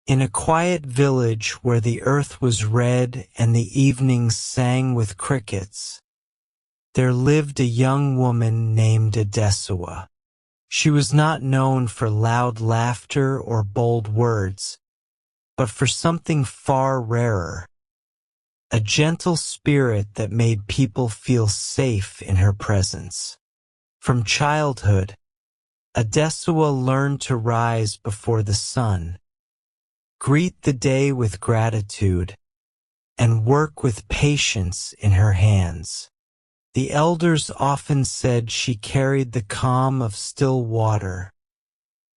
In a quiet village where the earth was red and the evenings sang with crickets, there lived a young woman named Adesuwa. She was not known for loud laughter or bold words, but for something far rarer, a gentle spirit that made people feel safe in her presence. From childhood, Adesuwa learned to rise before the sun, greet the day with gratitude, and work with patience in her hands. The elders often said she carried the calm of still water,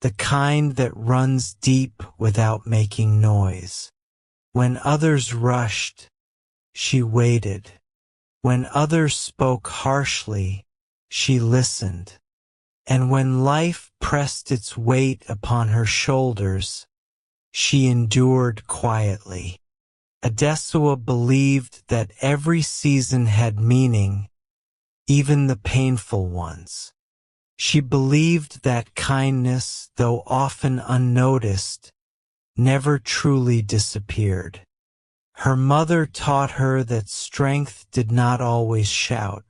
the kind that runs deep without making noise. When others rushed, she waited. When others spoke harshly, she listened. And when life pressed its weight upon her shoulders, she endured quietly. Adesuwa believed that every season had meaning, even the painful ones. She believed that kindness, though often unnoticed, never truly disappeared. Her mother taught her that strength did not always shout.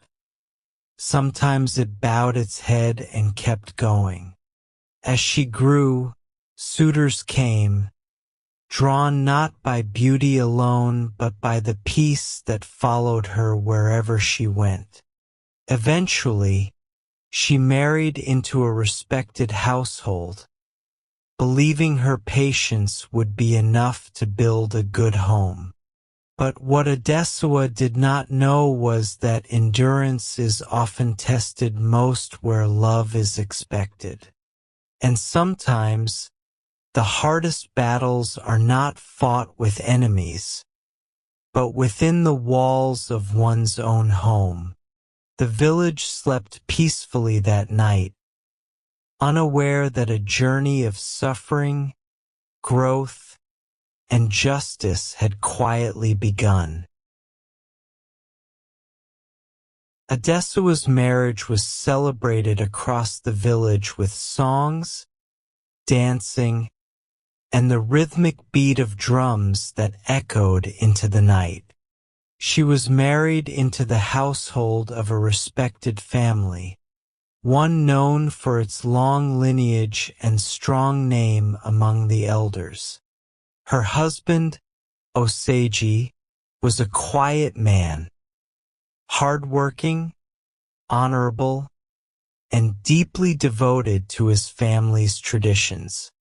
Sometimes it bowed its head and kept going. As she grew, suitors came, drawn not by beauty alone but by the peace that followed her wherever she went. Eventually, she married into a respected household, believing her patience would be enough to build a good home. But what Adesuwa did not know was that endurance is often tested most where love is expected. And sometimes, the hardest battles are not fought with enemies, but within the walls of one's own home. The village slept peacefully that night, unaware that a journey of suffering, growth, and justice had quietly begun. Adesuwa's marriage was celebrated across the village with songs, dancing, and the rhythmic beat of drums that echoed into the night. She was married into the household of a respected family, one known for its long lineage and strong name among the elders. Her husband, Oseji, was a quiet man, hardworking, honorable, and deeply devoted to his family's traditions.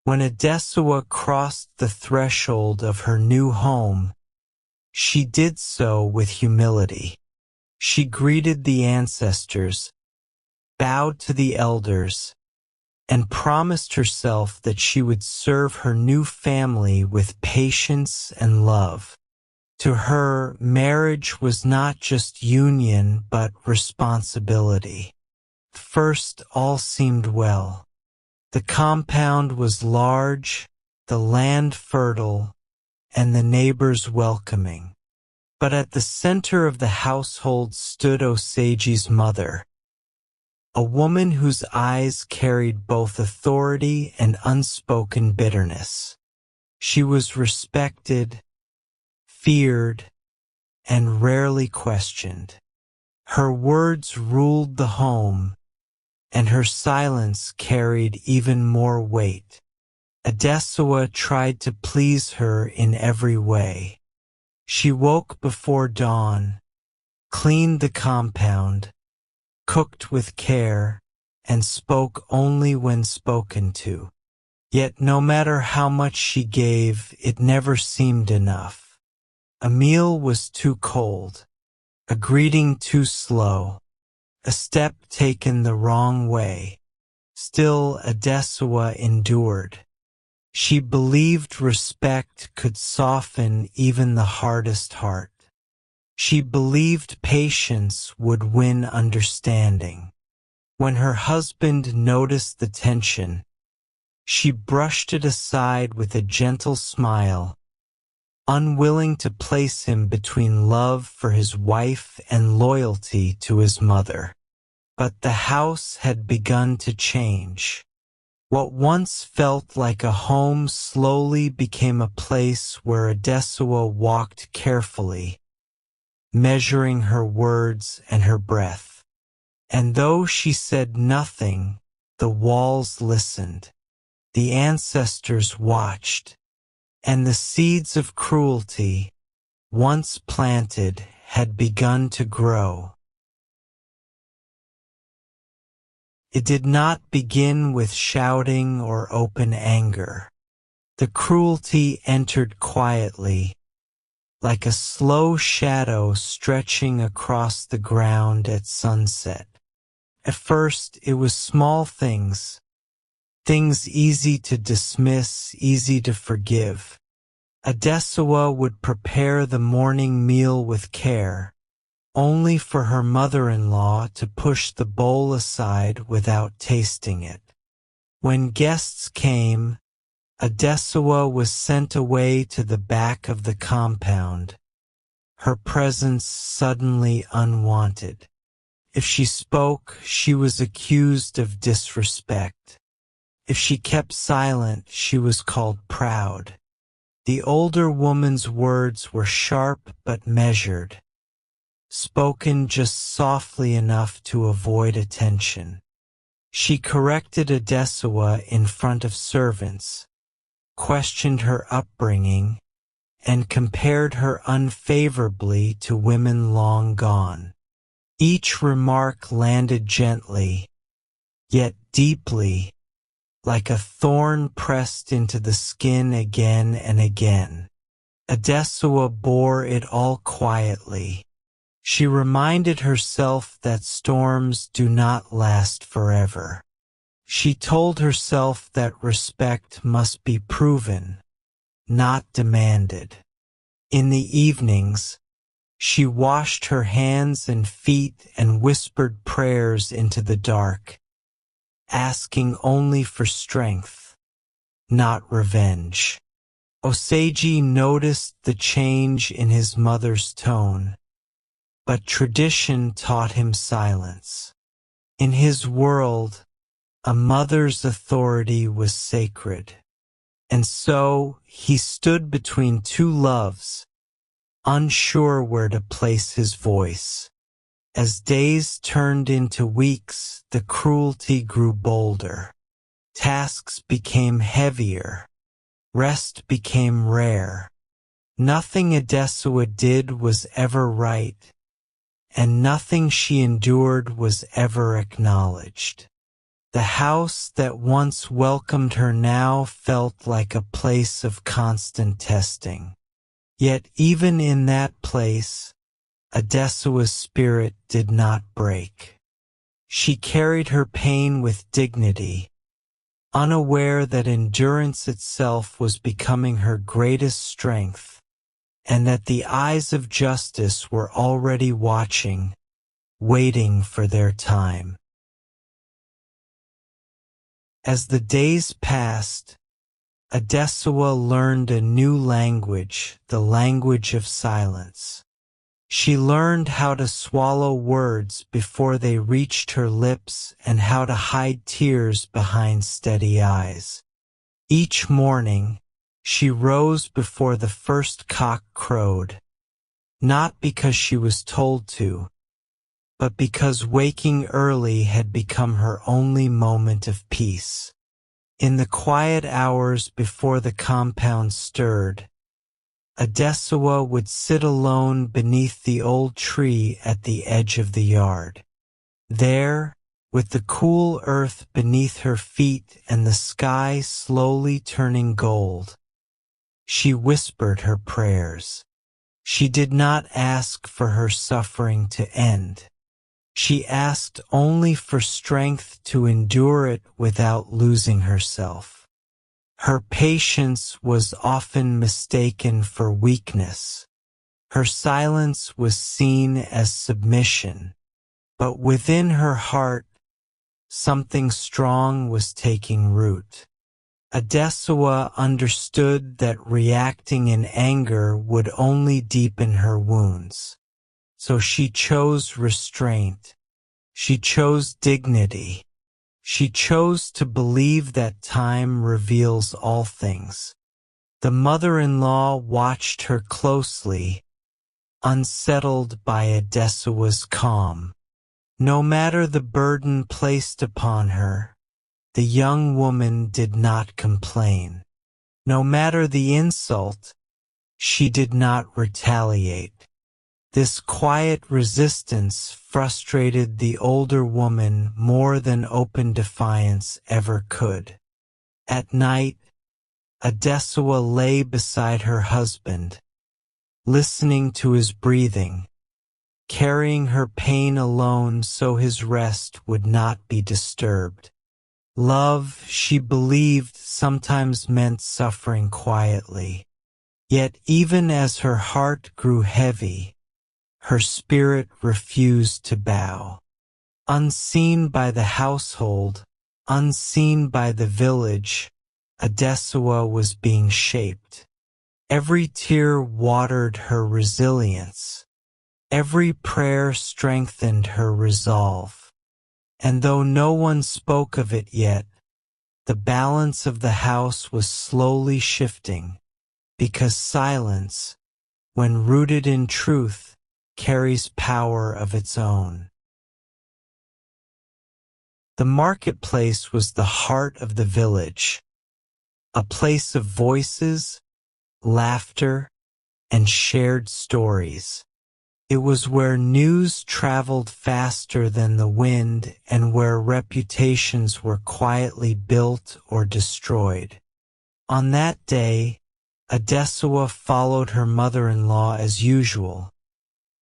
When Adesuwa crossed the threshold of her new home, she did so with humility. She greeted the ancestors, bowed to the elders, and promised herself that she would serve her new family with patience and love. To her, marriage was not just union but responsibility. First, all seemed well. The compound was large, the land fertile, and the neighbors welcoming. But at the center of the household stood Oseji's mother, a woman whose eyes carried both authority and unspoken bitterness. She was respected, feared, and rarely questioned. Her words ruled the home, and her silence carried even more weight. Adesuwa tried to please her in every way. She woke before dawn, cleaned the compound, cooked with care, and spoke only when spoken to. Yet no matter how much she gave, it never seemed enough. A meal was too cold, a greeting too slow, a step taken the wrong way. Still, Adesuwa endured. She believed respect could soften even the hardest heart. She believed patience would win understanding. When her husband noticed the tension, she brushed it aside with a gentle smile, unwilling to place him between love for his wife and loyalty to his mother. But the house had begun to change. What once felt like a home slowly became a place where Adesuwa walked carefully, measuring her words and her breath. And though she said nothing, the walls listened, the ancestors watched, and the seeds of cruelty, once planted, had begun to grow. It did not begin with shouting or open anger. The cruelty entered quietly, like a slow shadow stretching across the ground at sunset. At first it was small things, things easy to dismiss, easy to forgive. Adesuwa would prepare the morning meal with care, only for her mother-in-law to push the bowl aside without tasting it. When guests came, Adesuwa was sent away to the back of the compound, her presence suddenly unwanted. If she spoke, she was accused of disrespect. If she kept silent, she was called proud. The older woman's words were sharp but measured, spoken just softly enough to avoid attention. She corrected Adesuwa in front of servants, questioned her upbringing, and compared her unfavorably to women long gone. Each remark landed gently, yet deeply, like a thorn pressed into the skin again and again. Adesuwa bore it all quietly. She reminded herself that storms do not last forever. She told herself that respect must be proven, not demanded. In the evenings, she washed her hands and feet and whispered prayers into the dark, asking only for strength, not revenge. Oseji noticed the change in his mother's tone, but tradition taught him silence. In his world, a mother's authority was sacred, and so he stood between two loves, unsure where to place his voice. As days turned into weeks, the cruelty grew bolder. Tasks became heavier. Rest became rare. Nothing Adesuwa did was ever right, and nothing she endured was ever acknowledged. The house that once welcomed her now felt like a place of constant testing. Yet even in that place, Adesuwa's spirit did not break. She carried her pain with dignity, unaware that endurance itself was becoming her greatest strength, and that the eyes of justice were already watching, waiting for their time. As the days passed, Adesuwa learned a new language, the language of silence. She learned how to swallow words before they reached her lips and how to hide tears behind steady eyes. Each morning, she rose before the first cock crowed, not because she was told to, but because waking early had become her only moment of peace. In the quiet hours before the compound stirred, Adesuwa would sit alone beneath the old tree at the edge of the yard. There, with the cool earth beneath her feet and the sky slowly turning gold, she whispered her prayers. She did not ask for her suffering to end. She asked only for strength to endure it without losing herself. Her patience was often mistaken for weakness. Her silence was seen as submission. But within her heart, something strong was taking root. Adesuwa understood that reacting in anger would only deepen her wounds. So she chose restraint. She chose dignity. She chose to believe that time reveals all things. The mother-in-law watched her closely, unsettled by Adesuwa's calm. No matter the burden placed upon her, the young woman did not complain. No matter the insult, she did not retaliate. This quiet resistance frustrated the older woman more than open defiance ever could. At night, Adesuwa lay beside her husband, listening to his breathing, carrying her pain alone so his rest would not be disturbed. Love, she believed, sometimes meant suffering quietly. Yet even as her heart grew heavy, her spirit refused to bow. Unseen by the household, unseen by the village, Adesuwa was being shaped. Every tear watered her resilience. Every prayer strengthened her resolve. And though no one spoke of it yet, the balance of the house was slowly shifting, because silence, when rooted in truth, carries power of its own. The marketplace was the heart of the village, a place of voices, laughter, and shared stories. It was where news traveled faster than the wind and where reputations were quietly built or destroyed. On that day, Adesuwa followed her mother-in-law as usual,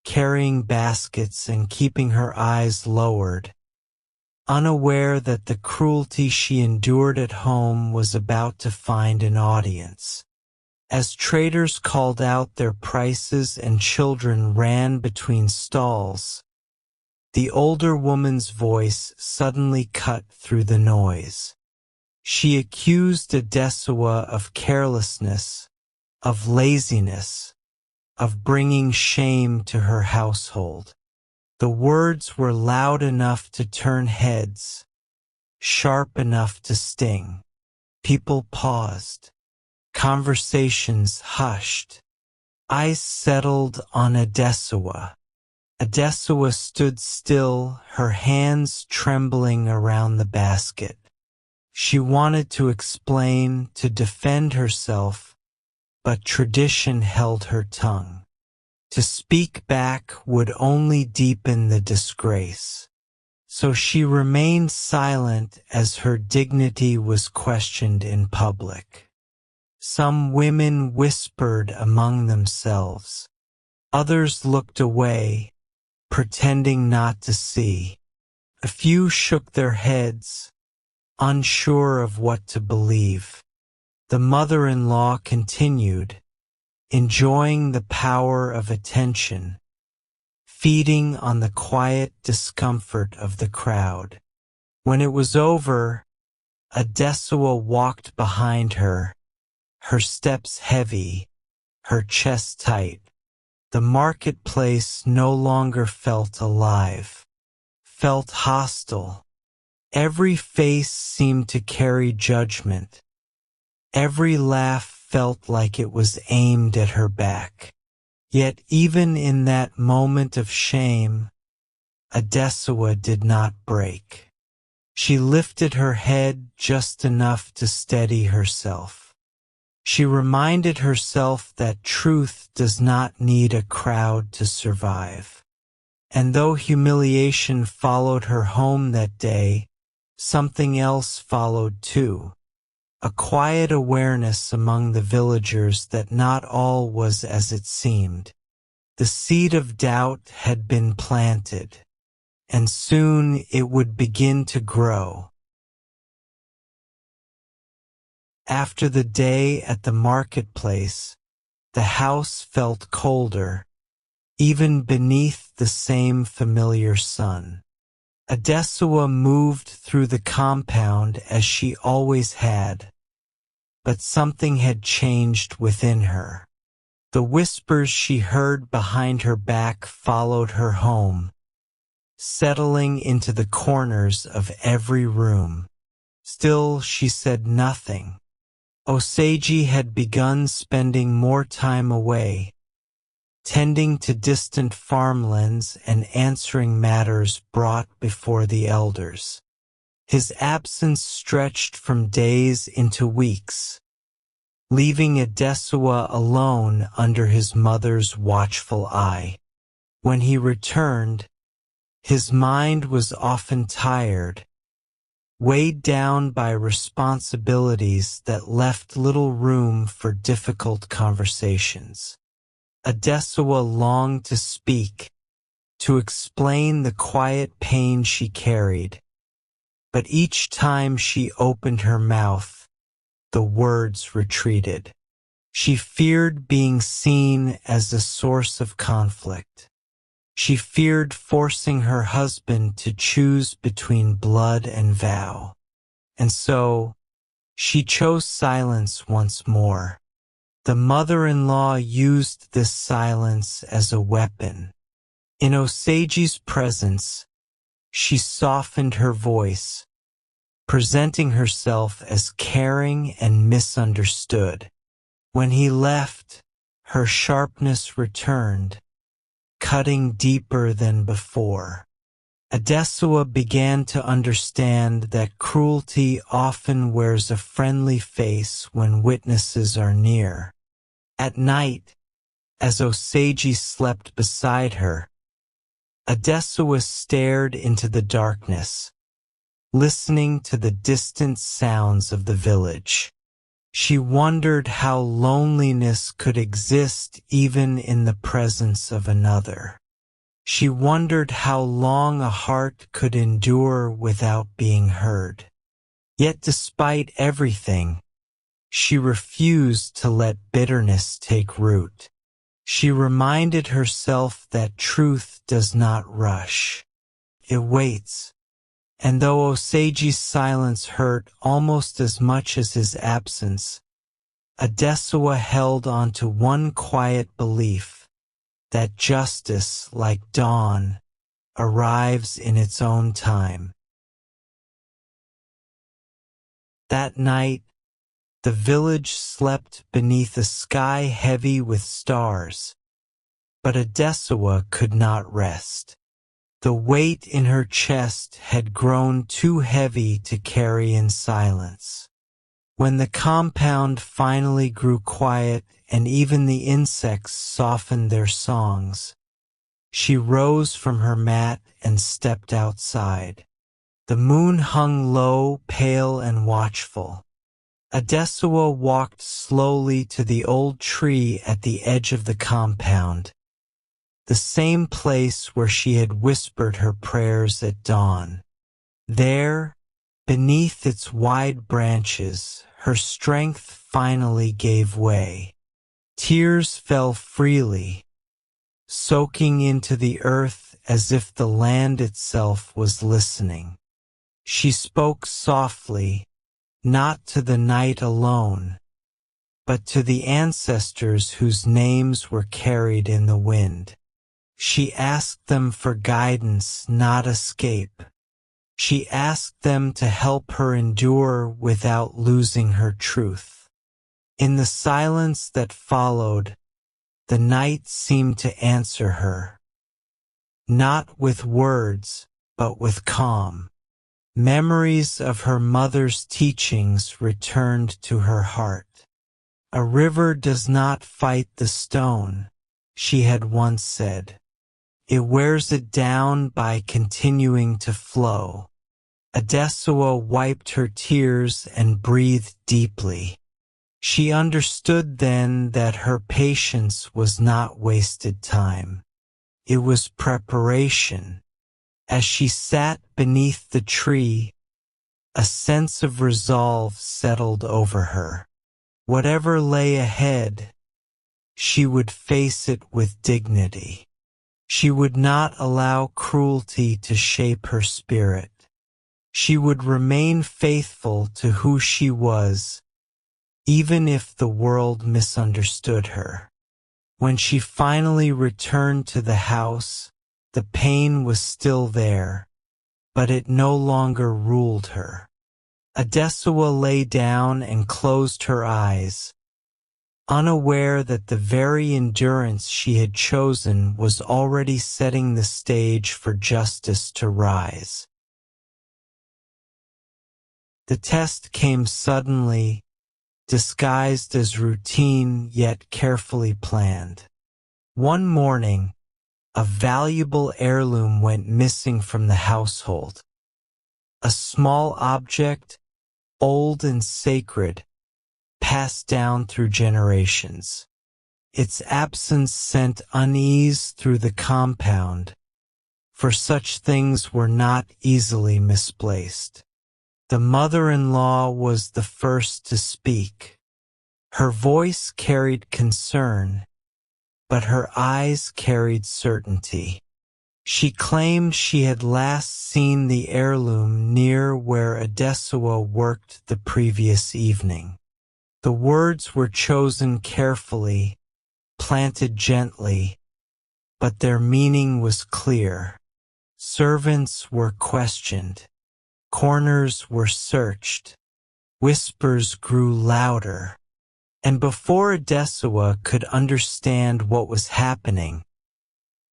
carrying baskets and keeping her eyes lowered, unaware that the cruelty she endured at home was about to find an audience. As traders called out their prices and children ran between stalls, the older woman's voice suddenly cut through the noise. She accused Adesuwa of carelessness, of laziness, of bringing shame to her household. The words were loud enough to turn heads, sharp enough to sting. People paused. Conversations hushed. Eyes settled on Adesuwa. Adesuwa stood still, her hands trembling around the basket. She wanted to explain, to defend herself, but tradition held her tongue. To speak back would only deepen the disgrace. So she remained silent as her dignity was questioned in public. Some women whispered among themselves. Others looked away, pretending not to see. A few shook their heads, unsure of what to believe. The mother-in-law continued, enjoying the power of attention, feeding on the quiet discomfort of the crowd. When it was over, Adesuwa walked behind her, her steps heavy, her chest tight. The marketplace no longer felt alive, felt hostile. Every face seemed to carry judgment. Every laugh felt like it was aimed at her back. Yet even in that moment of shame, Adesuwa did not break. She lifted her head just enough to steady herself. She reminded herself that truth does not need a crowd to survive. And though humiliation followed her home that day, something else followed too. A quiet awareness among the villagers that not all was as it seemed. The seed of doubt had been planted, and soon it would begin to grow. After the day at the marketplace, the house felt colder, even beneath the same familiar sun. Adesuwa moved through the compound as she always had, but something had changed within her. The whispers she heard behind her back followed her home, settling into the corners of every room. Still, she said nothing. Oseji had begun spending more time away, tending to distant farmlands and answering matters brought before the elders. His absence stretched from days into weeks, leaving Adesuwa alone under his mother's watchful eye. When he returned, his mind was often tired, weighed down by responsibilities that left little room for difficult conversations. Adesuwa longed to speak, to explain the quiet pain she carried, but each time she opened her mouth, the words retreated. She feared being seen as a source of conflict. She feared forcing her husband to choose between blood and vow. And so, she chose silence once more. The mother-in-law used this silence as a weapon. In Oseji's presence, she softened her voice, presenting herself as caring and misunderstood. When he left, her sharpness returned, cutting deeper than before. Adesuwa began to understand that cruelty often wears a friendly face when witnesses are near. At night, as Oseji slept beside her, Adesuwa stared into the darkness, listening to the distant sounds of the village. She wondered how loneliness could exist even in the presence of another. She wondered how long a heart could endure without being heard. Yet despite everything, she refused to let bitterness take root. She reminded herself that truth does not rush. It waits. And though Oseji's silence hurt almost as much as his absence, Adesuwa held on to one quiet belief, that justice, like dawn, arrives in its own time. That night, the village slept beneath a sky heavy with stars, but Adesuwa could not rest. The weight in her chest had grown too heavy to carry in silence. When the compound finally grew quiet and even the insects softened their songs, she rose from her mat and stepped outside. The moon hung low, pale and watchful. Adesuwa walked slowly to the old tree at the edge of the compound, the same place where she had whispered her prayers at dawn. There, beneath its wide branches, her strength finally gave way. Tears fell freely, soaking into the earth as if the land itself was listening. She spoke softly, not to the night alone, but to the ancestors whose names were carried in the wind. She asked them for guidance, not escape. She asked them to help her endure without losing her truth. In the silence that followed, the night seemed to answer her, not with words, but with calm. Memories of her mother's teachings returned to her heart. A river does not fight the stone, she had once said. It wears it down by continuing to flow. Adesuwa wiped her tears and breathed deeply. She understood then that her patience was not wasted time. It was preparation. As she sat beneath the tree, a sense of resolve settled over her. Whatever lay ahead, she would face it with dignity. She would not allow cruelty to shape her spirit. She would remain faithful to who she was, even if the world misunderstood her. When she finally returned to the house, The pain was still there, but it no longer ruled her. Adesuwa lay down and closed her eyes, unaware that the very endurance she had chosen was already setting the stage for justice to rise. The test came suddenly, disguised as routine yet carefully planned. One morning, a valuable heirloom went missing from the household. A small object, old and sacred, passed down through generations. Its absence sent unease through the compound, for such things were not easily misplaced. The mother-in-law was the first to speak. Her voice carried concern, but her eyes carried certainty. She claimed she had last seen the heirloom near where Adesuwa worked the previous evening. The words were chosen carefully, planted gently, but their meaning was clear. Servants were questioned. Corners were searched. Whispers grew louder. And before Adesuwa could understand what was happening,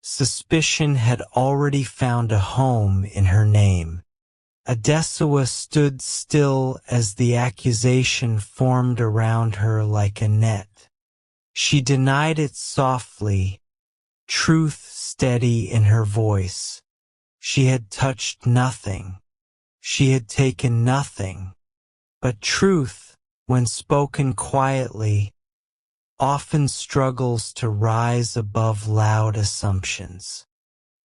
suspicion had already found a home in her name. Adesuwa stood still as the accusation formed around her like a net. She denied it softly, truth steady in her voice. She had touched nothing. She had taken nothing. But truth, when spoken quietly, often struggles to rise above loud assumptions.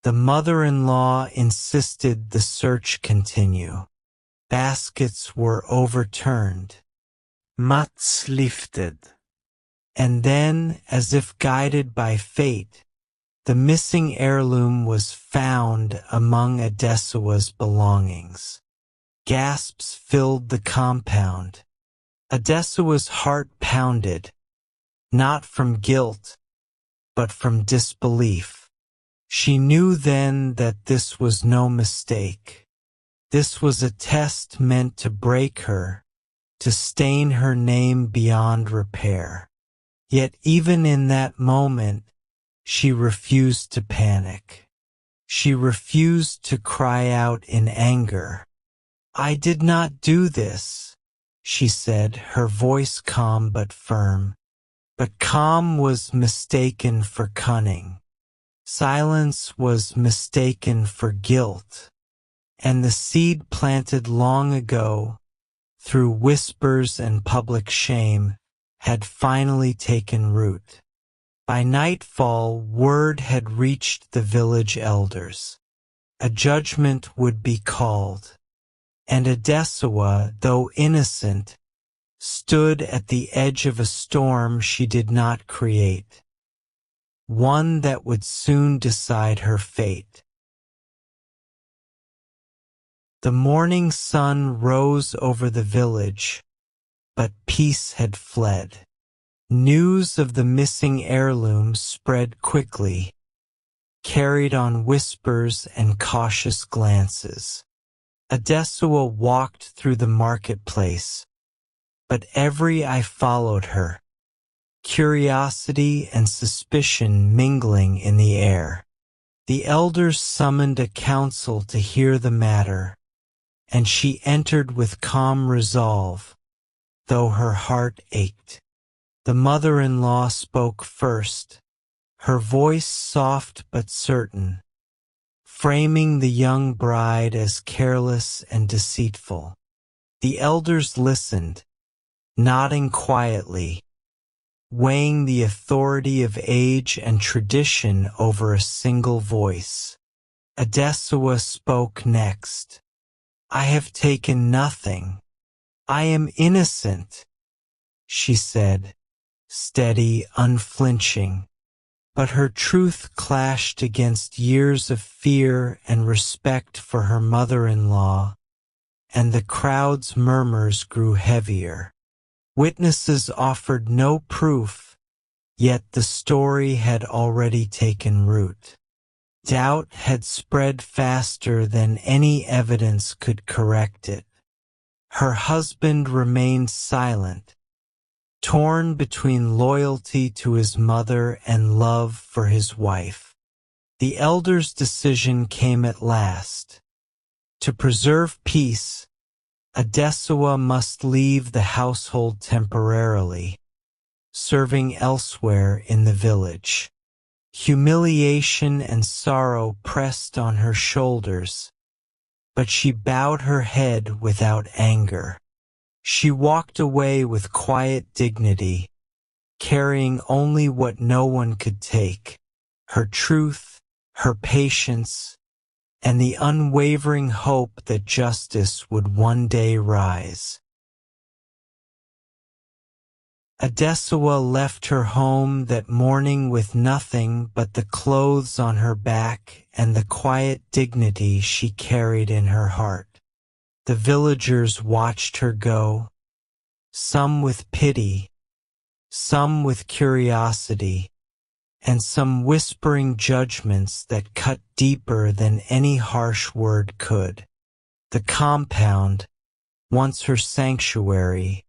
The mother-in-law insisted the search continue. Baskets were overturned. Mats lifted. And then, as if guided by fate, the missing heirloom was found among Adesuwa's belongings. Gasps filled the compound. Adesuwa's heart pounded, not from guilt, but from disbelief. She knew then that this was no mistake. This was a test meant to break her, to stain her name beyond repair. Yet even in that moment, she refused to panic. She refused to cry out in anger. "I did not do this," she said, her voice calm but firm. But calm was mistaken for cunning. Silence was mistaken for guilt. And the seed planted long ago, through whispers and public shame, had finally taken root. By nightfall, word had reached the village elders. A judgment would be called. And Adesuwa, though innocent, stood at the edge of a storm she did not create, one that would soon decide her fate. The morning sun rose over the village, but peace had fled. News of the missing heirloom spread quickly, carried on whispers and cautious glances. Adesuwa walked through the marketplace, but every eye followed her, curiosity and suspicion mingling in the air. The elders summoned a council to hear the matter, and she entered with calm resolve, though her heart ached. The mother-in-law spoke first, her voice soft but certain, framing the young bride as careless and deceitful. The elders listened, nodding quietly, weighing the authority of age and tradition over a single voice. Adesuwa spoke next. "I have taken nothing. I am innocent," she said, steady, unflinching. But her truth clashed against years of fear and respect for her mother-in-law, and the crowd's murmurs grew heavier. Witnesses offered no proof, yet the story had already taken root. doubt had spread faster than any evidence could correct it. Her husband remained silent, torn between loyalty to his mother and love for his wife. The elder's decision came at last. To preserve peace, Adesuwa must leave the household temporarily, serving elsewhere in the village. Humiliation and sorrow pressed on her shoulders, but she bowed her head without anger. She walked away with quiet dignity, carrying only what no one could take: her truth, her patience, and the unwavering hope that justice would one day rise. Adesuwa left her home that morning with nothing but the clothes on her back and the quiet dignity she carried in her heart. The villagers watched her go, some with pity, some with curiosity, and some whispering judgments that cut deeper than any harsh word could. The compound, once her sanctuary,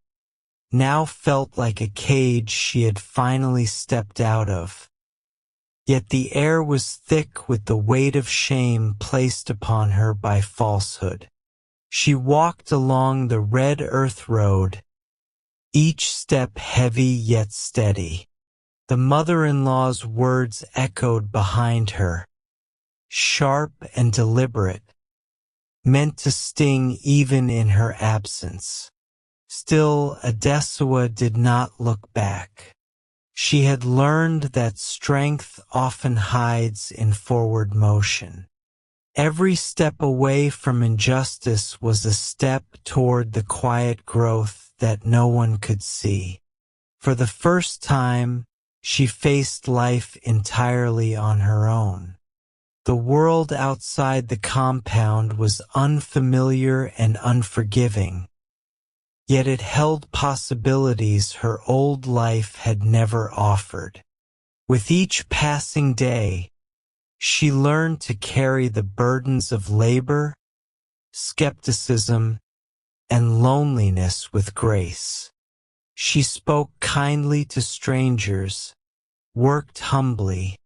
now felt like a cage she had finally stepped out of. Yet the air was thick with the weight of shame placed upon her by falsehood. She walked along the red earth road, each step heavy yet steady. The mother-in-law's words echoed behind her, sharp and deliberate, meant to sting even in her absence. Still, Adesuwa did not look back. She had learned that strength often hides in forward motion. Every step away from injustice was a step toward the quiet growth that no one could see. For the first time, she faced life entirely on her own. The world outside the compound was unfamiliar and unforgiving, yet it held possibilities her old life had never offered. With each passing day, she learned to carry the burdens of labor, skepticism, and loneliness with grace. She spoke kindly to strangers, worked humbly,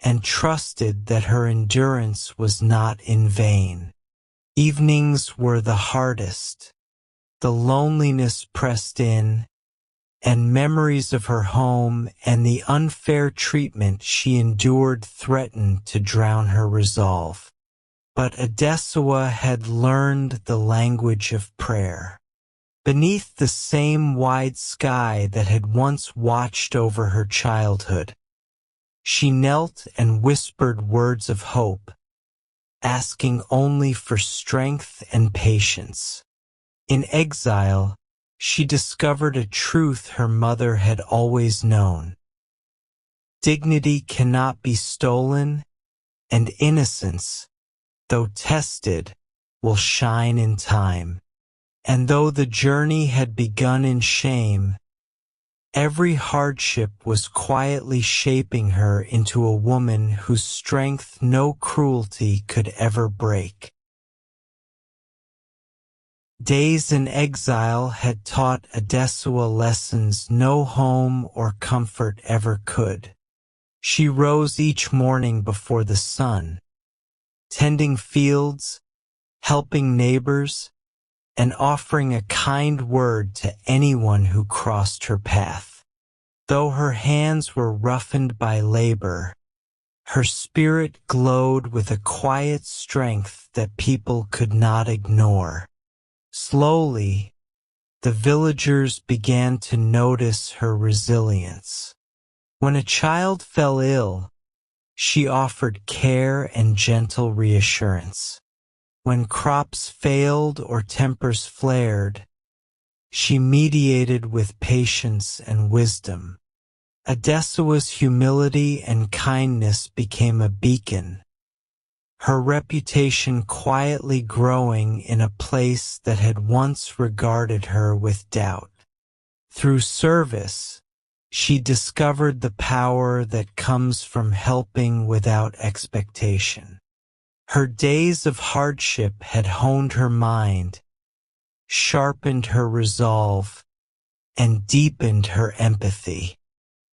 and trusted that her endurance was not in vain. Evenings were the hardest. The loneliness pressed in, and memories of her home and the unfair treatment she endured threatened to drown her resolve. But Adesuwa had learned the language of prayer. Beneath the same wide sky that had once watched over her childhood, she knelt and whispered words of hope, asking only for strength and patience. In exile, she discovered a truth her mother had always known. Dignity cannot be stolen, and innocence, though tested, will shine in time. And though the journey had begun in shame, every hardship was quietly shaping her into a woman whose strength no cruelty could ever break. Days in exile had taught Adesuwa lessons no home or comfort ever could. She rose each morning before the sun, tending fields, helping neighbors, and offering a kind word to anyone who crossed her path. Though her hands were roughened by labor, her spirit glowed with a quiet strength that people could not ignore. Slowly, the villagers began to notice her resilience. When a child fell ill, she offered care and gentle reassurance. When crops failed or tempers flared, she mediated with patience and wisdom. Adesuwa's humility and kindness became a beacon, her reputation quietly growing in a place that had once regarded her with doubt. Through service, she discovered the power that comes from helping without expectation. Her days of hardship had honed her mind, sharpened her resolve, and deepened her empathy.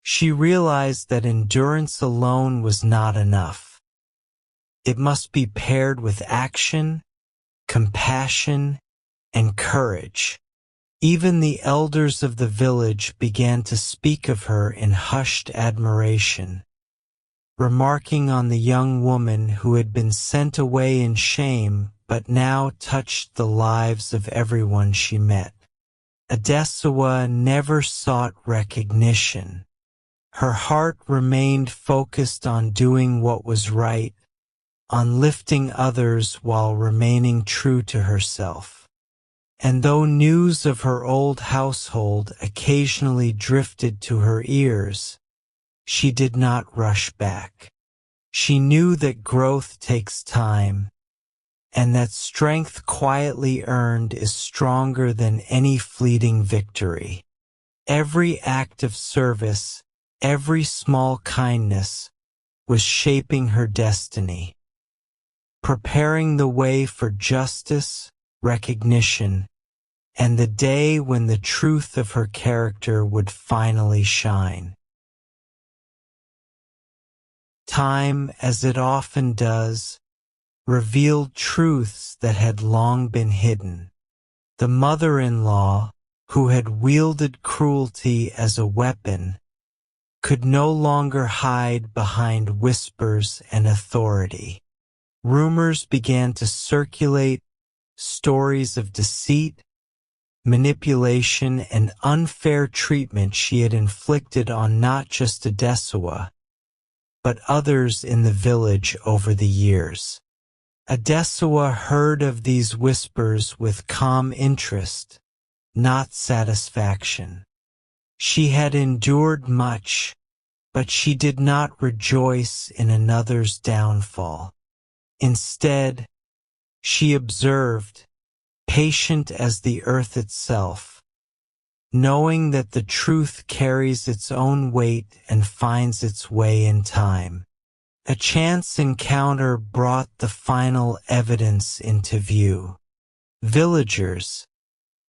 She realized that endurance alone was not enough. It must be paired with action, compassion, and courage. Even the elders of the village began to speak of her in hushed admiration, remarking on the young woman who had been sent away in shame but now touched the lives of everyone she met. Adesuwa never sought recognition. Her heart remained focused on doing what was right, on lifting others while remaining true to herself. And though news of her old household occasionally drifted to her ears, she did not rush back. She knew that growth takes time, and that strength quietly earned is stronger than any fleeting victory. Every act of service, every small kindness, was shaping her destiny, preparing the way for justice, recognition, and the day when the truth of her character would finally shine. Time, as it often does, revealed truths that had long been hidden. The mother-in-law, who had wielded cruelty as a weapon, could no longer hide behind whispers and authority. Rumors began to circulate, stories of deceit, manipulation, and unfair treatment she had inflicted on not just Adesuwa, but others in the village over the years. Adesuwa heard of these whispers with calm interest, not satisfaction. She had endured much, but she did not rejoice in another's downfall. Instead, she observed, patient as the earth itself, knowing that the truth carries its own weight and finds its way in time. A chance encounter brought the final evidence into view. Villagers,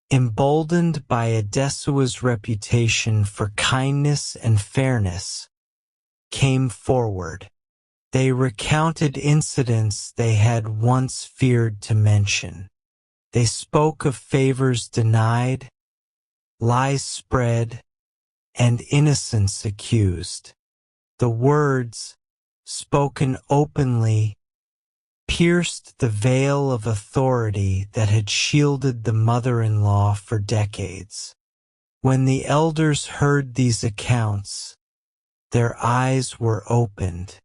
emboldened by Adesuwa's reputation for kindness and fairness, came forward. They recounted incidents they had once feared to mention. They spoke of favors denied, lies spread, and innocence accused. The words, spoken openly, pierced the veil of authority that had shielded the mother-in-law for decades. When the elders heard these accounts, their eyes were opened.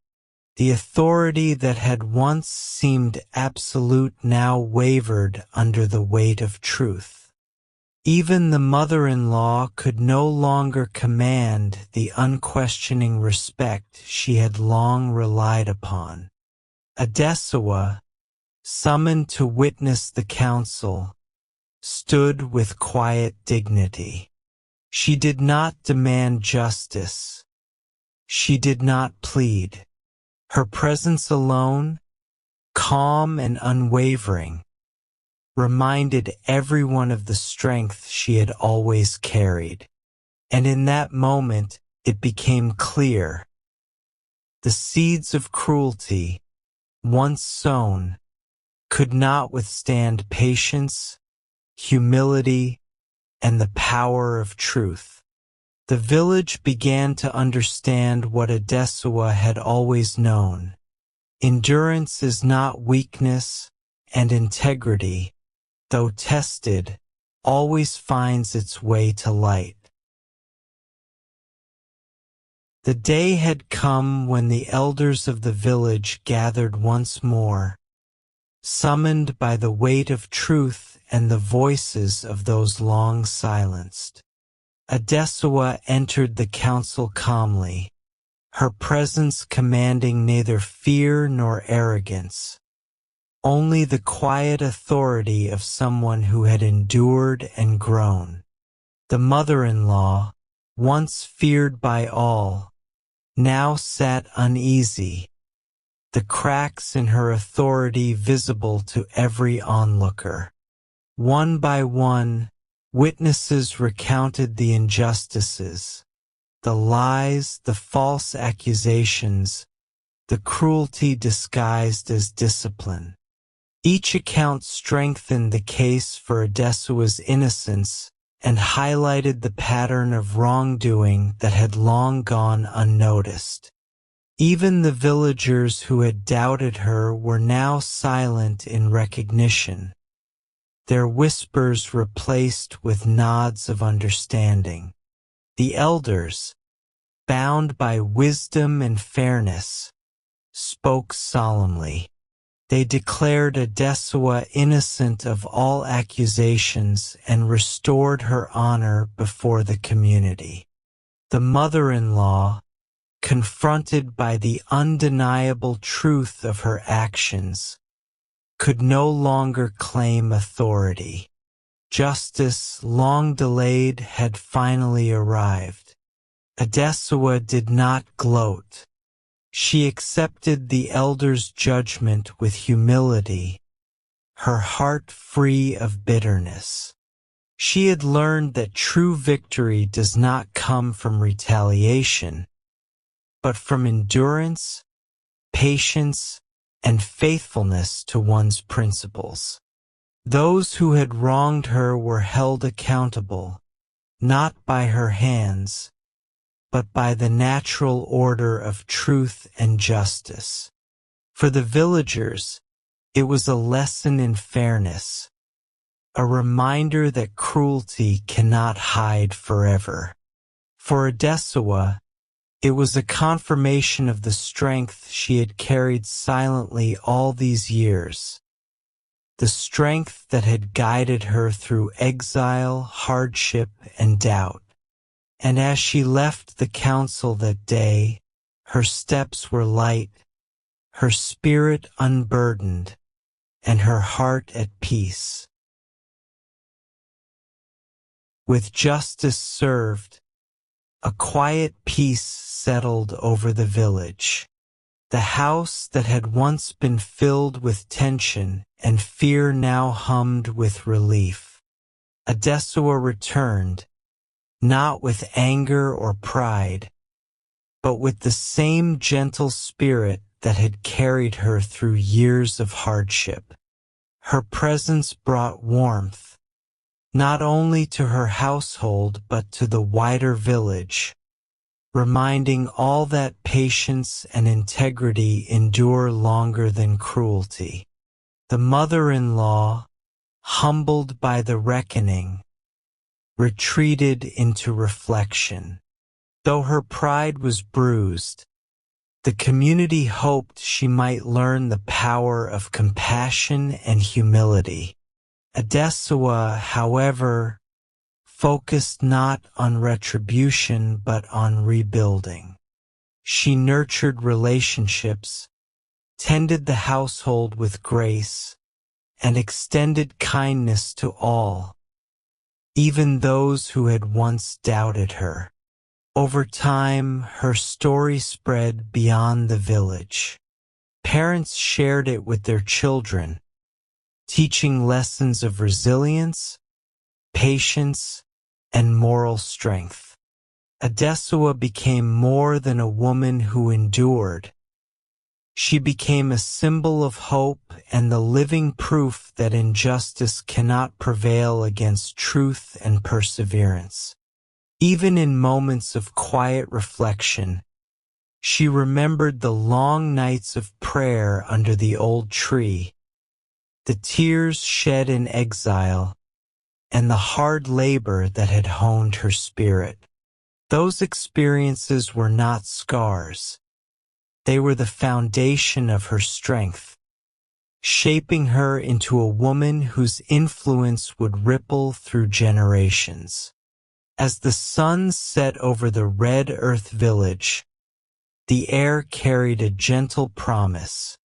The authority that had once seemed absolute now wavered under the weight of truth. Even the mother-in-law could no longer command the unquestioning respect she had long relied upon. Adesuwa, summoned to witness the council, stood with quiet dignity. She did not demand justice. She did not plead. Her presence alone, calm and unwavering, reminded everyone of the strength she had always carried. And in that moment, it became clear. The seeds of cruelty, once sown, could not withstand patience, humility, and the power of truth. The village began to understand what Adesuwa had always known. Endurance is not weakness, and integrity, though tested, always finds its way to light. The day had come when the elders of the village gathered once more, summoned by the weight of truth and the voices of those long silenced. Adesuwa entered the council calmly, her presence commanding neither fear nor arrogance, only the quiet authority of someone who had endured and grown. The mother-in-law, once feared by all, now sat uneasy, the cracks in her authority visible to every onlooker. One by one, witnesses recounted the injustices, the lies, the false accusations, the cruelty disguised as discipline. Each account strengthened the case for Adesuwa's innocence and highlighted the pattern of wrongdoing that had long gone unnoticed. Even the villagers who had doubted her were now silent in recognition, their whispers replaced with nods of understanding. The elders, bound by wisdom and fairness, spoke solemnly. They declared Adesuwa innocent of all accusations and restored her honor before the community. The mother-in-law, confronted by the undeniable truth of her actions, could no longer claim authority. Justice, long delayed, had finally arrived. Adesuwa did not gloat. She accepted the elders' judgment with humility, her heart free of bitterness. She had learned that true victory does not come from retaliation, but from endurance, patience, and faithfulness to one's principles. Those who had wronged her were held accountable, not by her hands, but by the natural order of truth and justice. For the villagers, it was a lesson in fairness, a reminder that cruelty cannot hide forever. For Adesuwa, it was a confirmation of the strength she had carried silently all these years, the strength that had guided her through exile, hardship, and doubt. And as she left the council that day, her steps were light, her spirit unburdened, and her heart at peace. With justice served, a quiet peace settled over the village. The house that had once been filled with tension and fear now hummed with relief. Adesuwa returned, not with anger or pride, but with the same gentle spirit that had carried her through years of hardship. Her presence brought warmth, not only to her household but to the wider village, reminding all that patience and integrity endure longer than cruelty. The mother-in-law, humbled by the reckoning, retreated into reflection. Though her pride was bruised, the community hoped she might learn the power of compassion and humility. Adesuwa, however, focused not on retribution but on rebuilding. She nurtured relationships, tended the household with grace, and extended kindness to all, even those who had once doubted her. Over time, her story spread beyond the village. Parents shared it with their children, teaching lessons of resilience, patience, and moral strength. Adesuwa became more than a woman who endured. She became a symbol of hope and the living proof that injustice cannot prevail against truth and perseverance. Even in moments of quiet reflection, she remembered the long nights of prayer under the old tree, the tears shed in exile, and the hard labor that had honed her spirit. Those experiences were not scars. They were the foundation of her strength, shaping her into a woman whose influence would ripple through generations. As the sun set over the Red Earth village, the air carried a gentle promise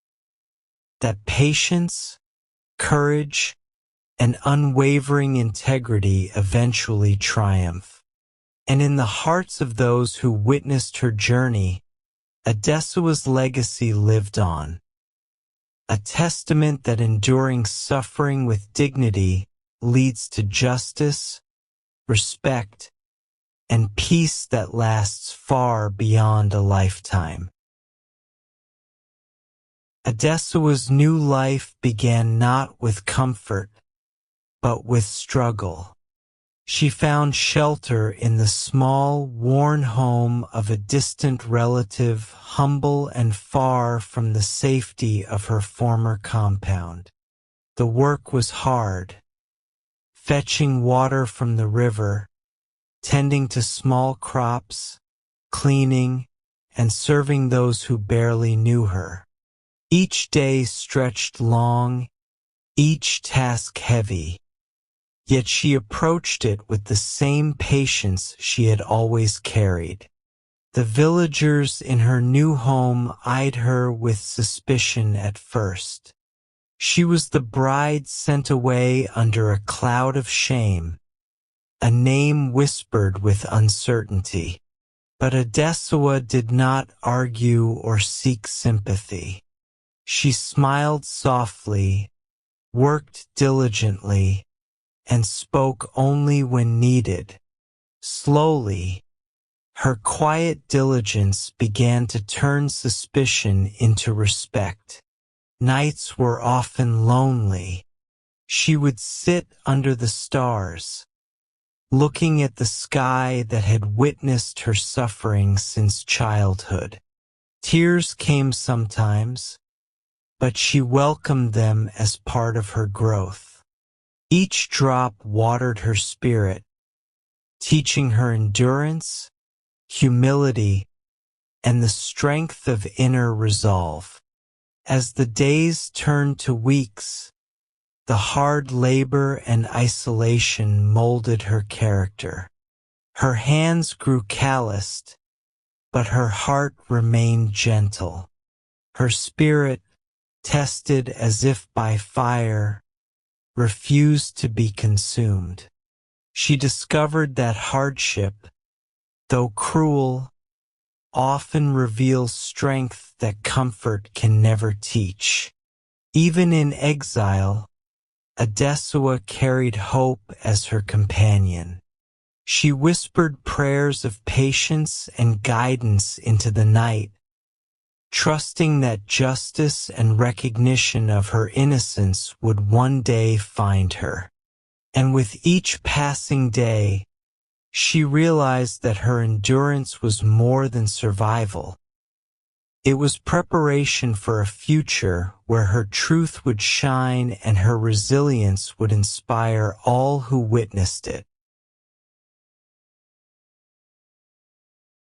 that patience, courage, and unwavering integrity eventually triumph. And in the hearts of those who witnessed her journey, Adesuwa's legacy lived on, a testament that enduring suffering with dignity leads to justice, respect, and peace that lasts far beyond a lifetime. Adesuwa's new life began not with comfort, but with struggle. She found shelter in the small, worn home of a distant relative, humble and far from the safety of her former compound. The work was hard, fetching water from the river, tending to small crops, cleaning, and serving those who barely knew her. Each day stretched long, each task heavy. Yet she approached it with the same patience she had always carried. The villagers in her new home eyed her with suspicion at first. She was the bride sent away under a cloud of shame, a name whispered with uncertainty. But Adesuwa did not argue or seek sympathy. She smiled softly, worked diligently, and spoke only when needed. Slowly, her quiet diligence began to turn suspicion into respect. Nights were often lonely. She would sit under the stars, looking at the sky that had witnessed her suffering since childhood. Tears came sometimes, but she welcomed them as part of her growth. Each drop watered her spirit, teaching her endurance, humility, and the strength of inner resolve. As the days turned to weeks, the hard labor and isolation molded her character. Her hands grew calloused, but her heart remained gentle. Her spirit, tested as if by fire, refused to be consumed. She discovered that hardship, though cruel, often reveals strength that comfort can never teach. Even in exile, Adesuwa carried hope as her companion. She whispered prayers of patience and guidance into the night, trusting that justice and recognition of her innocence would one day find her. And with each passing day, she realized that her endurance was more than survival. It was preparation for a future where her truth would shine and her resilience would inspire all who witnessed it.